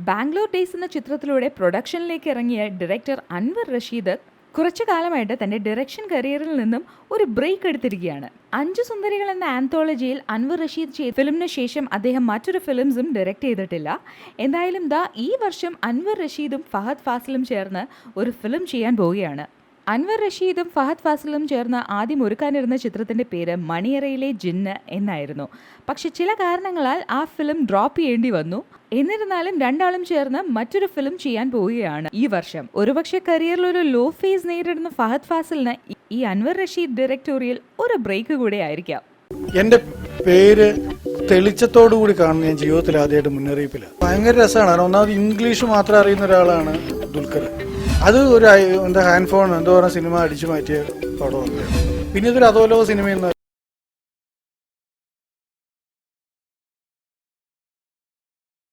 Bangalore days എന്ന ചിത്രത്തിലൂടെ പ്രൊഡക്ഷനിലേക്ക് ഇറങ്ങിയ ഡയറക്ടർ അൻവർ റഷീദ് കുറച്ചു കാലമായിട്ട് തൻ്റെ ഡയറക്ഷൻ കരിയറിൽ നിന്നും ഒരു ബ്രേക്ക് എടുത്തിരിക്കുകയാണ്. 5 സുന്ദരികൾ എന്ന ആന്തോളജിയിൽ അൻവർ റഷീദ് ചെയ്ത ഫിലിമിന് ശേഷം അദ്ദേഹം മറ്റൊരു ഫിലിംസും ഡയറക്റ്റ് ചെയ്തിട്ടില്ല. എന്തായാലും ഈ വർഷം അൻവർ റഷീദും ഫഹദ് ഫാസിലും ചേർന്ന് ഒരു ഫിലിം ചെയ്യാൻ പോവുകയാണ്. അൻവർ റഷീദും ഫഹദ് ഫാസിലും ചേർന്ന് ആദ്യം ഒരുക്കാനിരുന്ന ചിത്രത്തിൻ്റെ പേര് മണിയറയിലെ ജിന്ന് എന്നായിരുന്നു. പക്ഷെ ചില കാരണങ്ങളാൽ ആ ഫിലിം ഡ്രോപ്പ് ചെയ്യേണ്ടി വന്നു. എന്നിരുന്നാലും രണ്ടാളും ചേർന്ന് മറ്റൊരു ഫിലിം ചെയ്യാൻ പോവുകയാണ് ഈ വർഷം. ഒരുപക്ഷെ കരിയറിൽ ഒരു ലോ ഫേസ് നേരിടുന്ന ഫഹദ് ഫാസിലിന് ഈ അൻവർ റഷീദ് ഡയറക്ടോറിയൽ ഒരു ബ്രേക്ക് കൂടെ ആയിരിക്കാം. എൻ്റെ പേര് തെളിച്ചത്തോടു കൂടി കാണുന്ന ഞാൻ ജീവിതത്തിൽ ആദ്യമായിട്ട് മുന്നറിയിപ്പില്ല. ഭയങ്കര രസമാണ്. ഒന്നാമത് ഇംഗ്ലീഷ് മാത്രം അറിയുന്ന ഒരാളാണ് ദുൽഖർ. അത് ഒരു ഹാൻഡ് ഫോൺ എന്തോ പറഞ്ഞ സിനിമ അടിച്ചു മാറ്റിയ പടമൊക്കെ. പിന്നെ ഇതൊരു അധോലോക സിനിമയെന്ന്